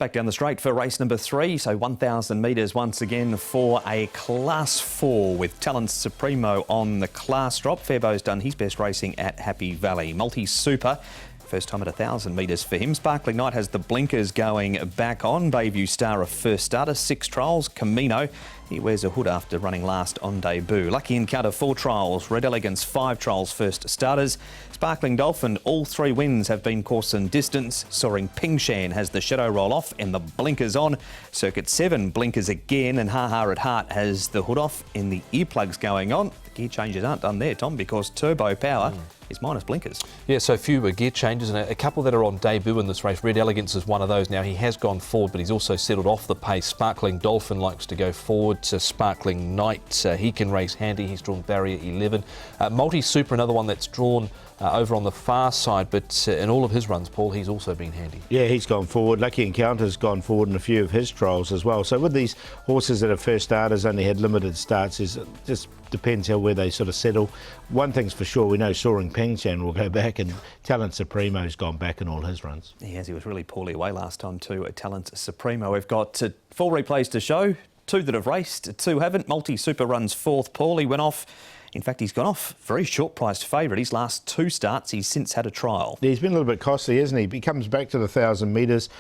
Back down the straight for race number 3, so 1,000 metres once again for a Class 4 with Talent Supremo on the class drop. Fairbo's done his best racing at Happy Valley. Multi-Super, first time at 1,000 metres for him. Sparkling Night has the blinkers going back on. Bayview Star a first starter, 6 trials. Camino, he wears a hood after running last on debut. Lucky Encounter 4 trials. Red Elegance 5 trials, first starters. Sparkling Dolphin, all 3 wins have been course and distance. Soaring Pingshan has the shadow roll off and the blinkers on. Circuit 7 blinkers again, and Ha Ha at Heart has the hood off and the earplugs going on. The gear changes aren't done there, Tom, because Turbo Power is minus blinkers. Yeah, so fewer gear changes and a couple that are on debut in this race. Red Elegance is one of those. Now, he has gone forward, but he's also settled off the pace. Sparkling Dolphin likes to go forward. Sparkling Night, he can race handy. He's drawn barrier 11. Multi-Super, another one that's drawn over on the far side, but in all of his runs, Paul, he's also been handy. Yeah, he's gone forward. Lucky Encounter's gone forward in a few of his trials as well. So with these horses that are first starters, only had limited starts, it just depends where they sort of settle. One thing's for sure, we know Soaring Pingshan will go back, and Talent Supremo's gone back in all his runs. He has. He was really poorly away last time too at Talent Supremo. We've got 4 replays to show, 2 that have raced, 2 haven't. Multi-Super runs 4th. Paul, he went off. In fact, he's gone off very short-priced favourite. His last 2 starts, he's since had a trial. Yeah, he's been a little bit costly, isn't he? He comes back to the 1,000 metres.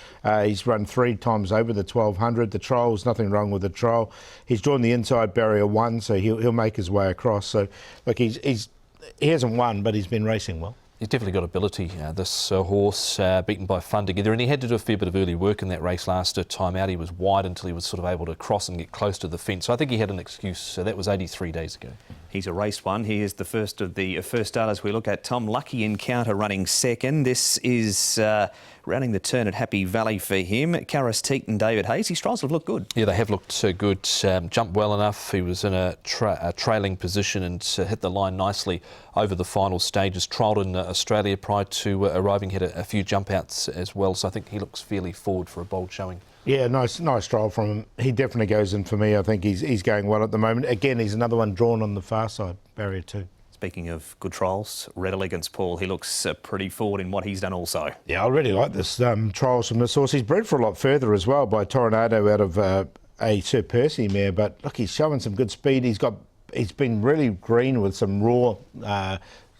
He's run 3 times over the 1,200. The trial's nothing wrong with the trial. He's drawn the inside barrier 1, so he'll make his way across. So, look, he hasn't won, but he's been racing well. He's definitely got ability, this horse, beaten by Fun Together, and he had to do a fair bit of early work in that race last time out. He was wide until he was sort of able to cross and get close to the fence. So I think he had an excuse. So that was 83 days ago. He's a race one. He is the first of the first starters we look at. Tom, Lucky Encounter running second. This is rounding the turn at Happy Valley for him. Karis Teat and David Hayes. His trials have looked good. Yeah, they have looked good. Jumped well enough. He was in a trailing position and hit the line nicely over the final stages. Trialled in Australia prior to arriving. Had a few jump outs as well. So I think he looks fairly forward for a bold showing. Yeah, nice trial from him. He definitely goes in for me. I think he's going well at the moment. Again, he's another one drawn on the far side, barrier 2. Speaking of good trials, Red Elegance, Paul, he looks pretty forward in what he's done also. Yeah, I really like this trials from this horse. He's bred for a lot further as well by Tornado out of a Sir Percy mare. But look, he's showing some good speed. He's been really green with some raw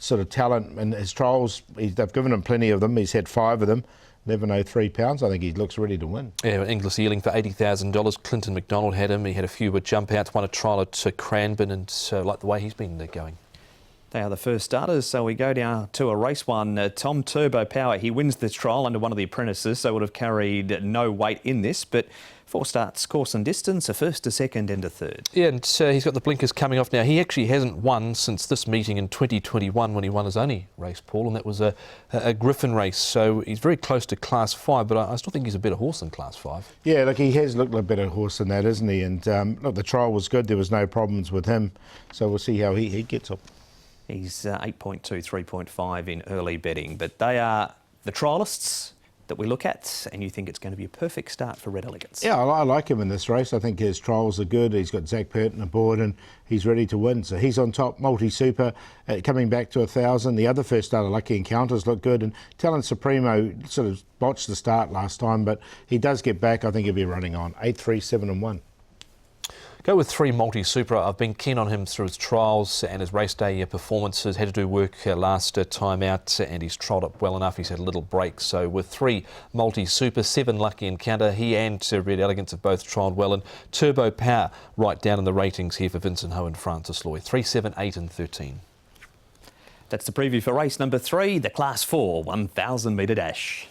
sort of talent in his trials. They've given him plenty of them. He's had 5 of them. 1103 pounds. I think he looks ready to win. Yeah, Inglis Ealing for $80,000. Clinton McDonald had him. He had a few jump outs, won a trial at Cranbourne, and like the way he's been going. They are the first starters, so we go down to a race one. Tom Turbo Power, he wins this trial under one of the apprentices, so would have carried no weight in this, but 4 starts, course and distance, a first, a second and a third. Yeah, and he's got the blinkers coming off now. He actually hasn't won since this meeting in 2021 when he won his only race, Paul, and that was a Griffin race. So he's very close to Class 5, but I still think he's a better horse than Class 5. Yeah, look, he has looked like a better horse than that, isn't he? And look, the trial was good. There was no problems with him. So we'll see how he gets up. He's 8.2, 3.5 in early betting, but they are the trialists that we look at, and you think it's going to be a perfect start for Red Elegance. Yeah, I like him in this race. I think his trials are good. He's got Zach Purton aboard and he's ready to win. So he's on top. Multi-Super coming back to 1,000. The other first starter, Lucky Encounters, look good. And Talent Supremo sort of botched the start last time, but he does get back. I think he'll be running on 8, 3, 7 and 1. Go with 3 Multi-Super. I've been keen on him through his trials and his race day performances. Had to do work last time out and he's trialled up well enough. He's had a little break. So with 3 Multi-Super, 7 Lucky Encounter, he and Red Elegance have both trialled well. And Turbo Power right down in the ratings here for Vincent Ho and Francis Lloyd. 3, 7, 8 and 13. That's the preview for race number 3, the Class 4 1,000 metre dash.